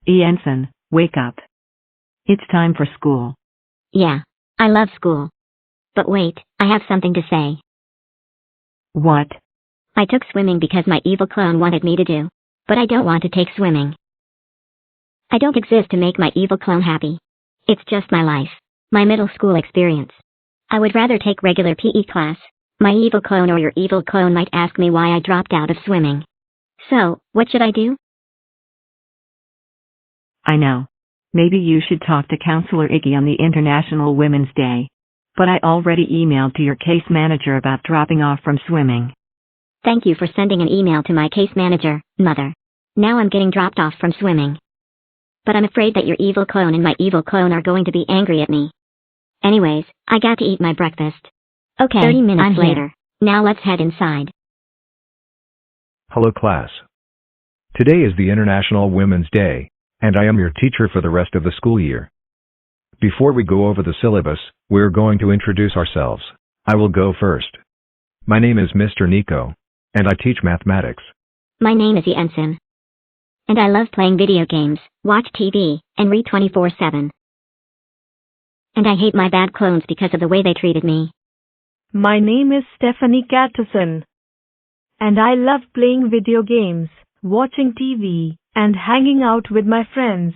Ensign, wake up. It's time for school. Yeah, I love school. But wait, I have something to say. What? I took swimming because my evil clone wanted me to do. But I don't want to take swimming. I don't exist to make my evil clone happy. It's just my life, my middle school experience. I would rather take regular PE class. My evil clone or your evil clone might ask me why I dropped out of swimming. So, what should I do? I know. Maybe you should talk to Counselor Iggy on the International Women's Day. But I already emailed to your case manager about dropping off from swimming. Thank you for sending an email to my case manager, Mother. Now I'm getting dropped off from swimming. But I'm afraid that your evil clone and my evil clone are going to be angry at me. Anyways, I got to eat my breakfast. Okay, 30 minutes later. Now let's head inside. Hello class. Today is the International Women's Day, and I am your teacher for the rest of the school year. Before we go over the syllabus, we're going to introduce ourselves. I will go first. My name is Mr. Nico, and I teach mathematics. My name is Ensign. And I love playing video games, watch TV, and read 24/7. And I hate my bad clones because of the way they treated me. My name is Stephanie Catterson. And I love playing video games, watching TV, and hanging out with my friends.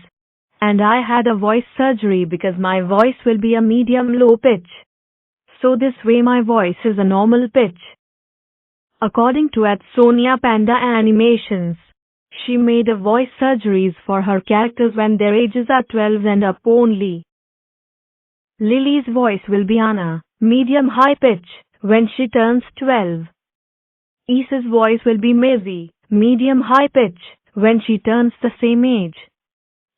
And I had a voice surgery because my voice will be a medium-low pitch. So this way my voice is a normal pitch. According to Sonia Panda Animations, she made a voice surgeries for her characters when their ages are 12 and up only. Lily's voice will be Anna, medium-high pitch, when she turns 12. Isa's voice will be Maisie, medium-high pitch, when she turns the same age.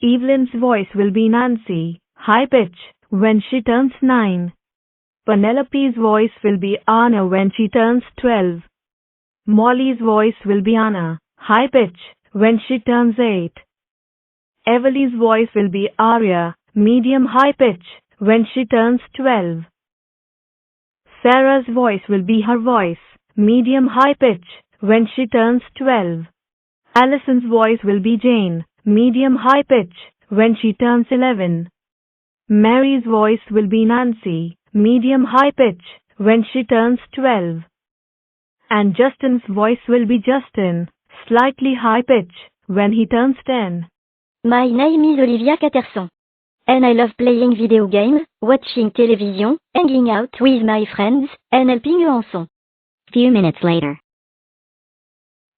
Evelyn's voice will be Nancy, high pitch, when she turns 9. Penelope's voice will be Anna when she turns 12. Molly's voice will be Anna, high pitch, when she turns 8. Emily's voice will be Arya, medium high pitch, when she turns 12. Sarah's voice will be her voice, medium high pitch, when she turns 12. Allison's voice will be Jane, medium high pitch, when she turns 11. Mary's voice will be Nancy, medium high pitch, when she turns 12. And Justin's voice will be Justin, slightly high pitch, when he turns 10. My name is Olivia Catterson. And I love playing video games, watching television, hanging out with my friends, and helping Lançon. Few minutes later.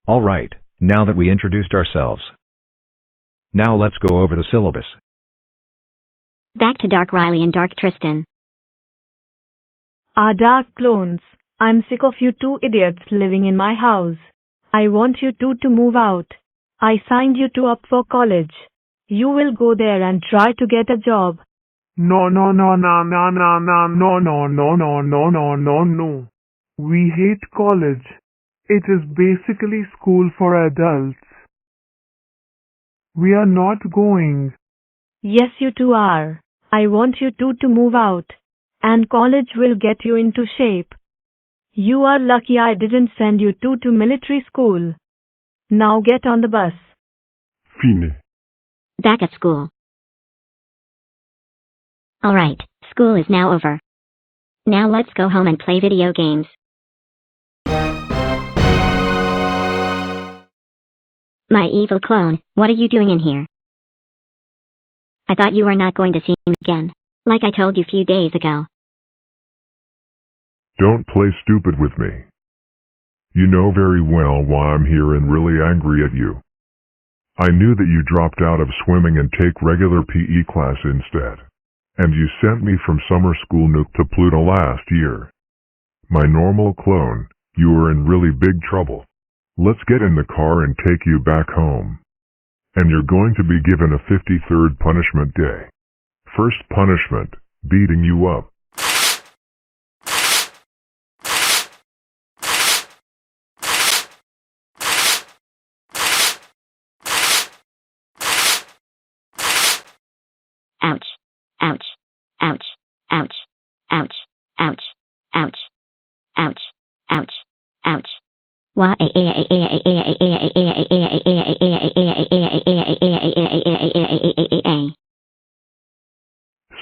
Alright, now that we introduced ourselves. Now let's go over the syllabus. Back to Dark Riley and Dark Tristan. Our dark clones, I'm sick of you two idiots living in my house. I want you two to move out. I signed you two up for college. You will go there and try to get a job. No. We hate college. It is basically school for adults. We are not going. Yes, you two are. I want you two to move out. And college will get you into shape. You are lucky I didn't send you two to military school. Now get on the bus. Fine. Back at school. Alright, school is now over. Now let's go home and play video games. My evil clone, what are you doing in here? I thought you were not going to see me again, like I told you a few days ago. Don't play stupid with me. You know very well why I'm here and really angry at you. I knew that you dropped out of swimming and take regular PE class instead. And you sent me from summer school nuke to Pluto last year. My normal clone, you are in really big trouble. Let's get in the car and take you back home. And you're going to be given a 53rd punishment day. First punishment, beating you up.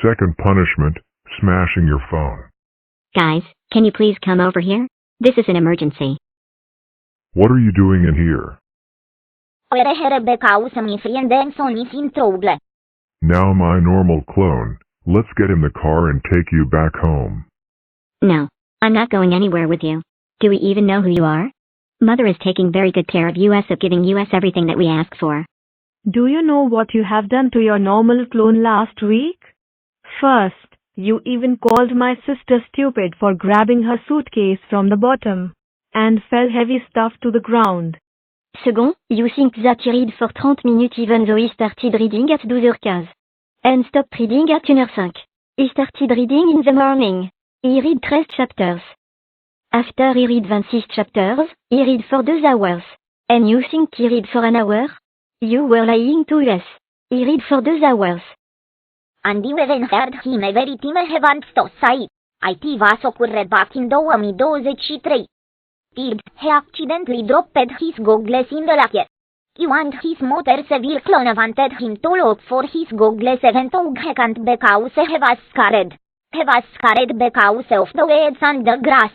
Second punishment, smashing your phone. Guys, can you please come over here? This is an emergency. What are you doing in here? Now my normal clone, let's get in the car and take you back home. No, I'm not going anywhere with you. Do we even know who you are? Mother is taking very good care of us, of giving us everything that we ask for. Do you know what you have done to your normal clone last week? First, you even called my sister stupid for grabbing her suitcase from the bottom and fell heavy stuff to the ground. Second, you think that he read for 30 minutes even though he started reading at 12h15 and stopped reading at 1h05. He started reading in the morning. He read 13 chapters. After he read 26 chapters, he read for 2 hours. And you think he read for an hour? You were lying to us. He read for 2 hours. And you even heard him every time he wants to say, IT was occurred back in 2023. Third, he accidentally dropped his goggles in the lake. You and his motor severe clone wanted him to look for his goggles even though he can't because he was scared. He was scared because of the weeds and the grass.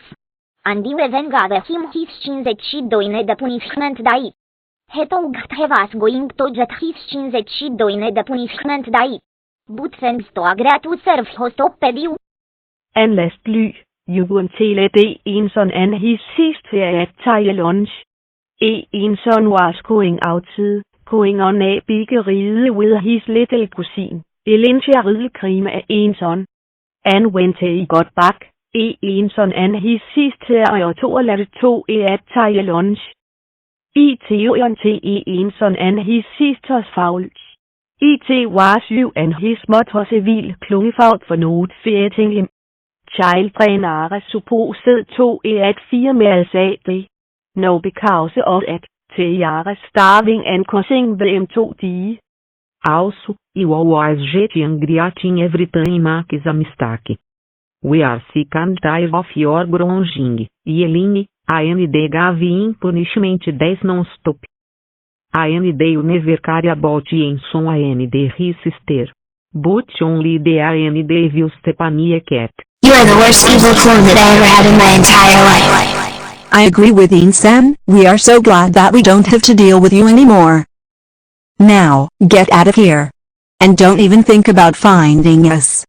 And you even gave him his chins that she doing the punishment day. He thought he was going to get his chins that she doing the punishment day. But thanks to agree to serve who stopped you. And lastly, you won't tell Daehyum and his sister at Thai lunch. Daehyum was going outside, going on a big ride with his little cousin, Elijah Ridecream at Daehyum. And when they got back, Daehyum and his sister to at Thai lunch. Daehyum and his sister's fault. It was you and his mother civil klungefaut for noget fæting him. Childrenere supposed to at firmaet sagde det. No because of at they are starving and causing them to die. Also, you was getting greeting every time Mark is a mistake. We are sick and tired of your grunging, yelling, and giving punishment days non-stop. And they never care about Jenson and his sister. But only the and will step on a cat. You are the worst evil clone that I ever had in my entire life. I agree with Insan, we are so glad that we don't have to deal with you anymore. Now, get out of here. And don't even think about finding us.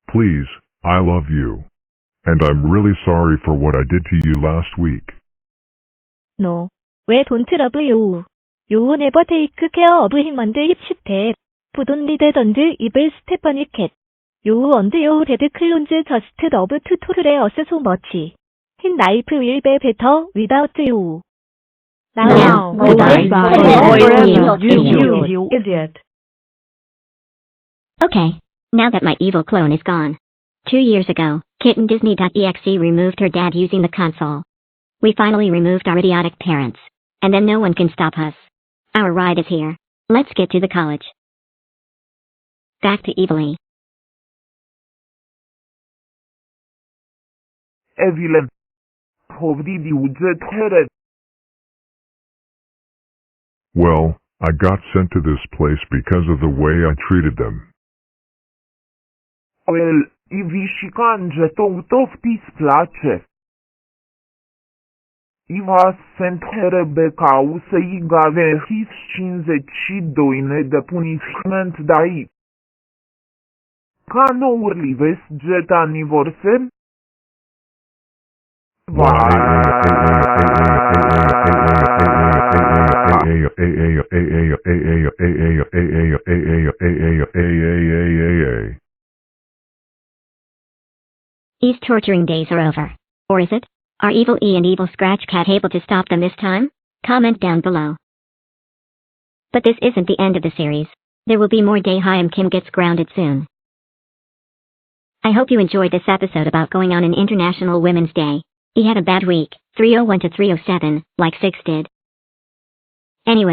Please, I love you. And I'm really sorry for what I did to you last week. No. 왜 don't trouble you? You never take care of him and his step. Put only that on the evil Stephanie cat. You and your head clones just love to torture us so much. His life will be better without you. Now, goodbye, you idiot. Okay. Now that my evil clone is gone. 2 years ago, Kitten Disney.exe removed her dad using the console. We finally removed our idiotic parents. And then no one can stop us. Our ride is here. Let's get to the college. Back to Evilly. Evelyn. Did you just hear it? Well, I got sent to this place because of the way I treated them. Well, if she can't get out of this place. I was sent here because he gave his chins that she doing the punishment day. Can you leave jet anniversary? These torturing days are over. Or is it? Are Evil E and Evil Scratch Cat able to stop them this time? Comment down below. But this isn't the end of the series. There will be more Daehyum Kim Gets Grounded soon. I hope you enjoyed this episode about going on an International Women's Day. He had a bad week, 301 to 307, like 6 did. Anyway.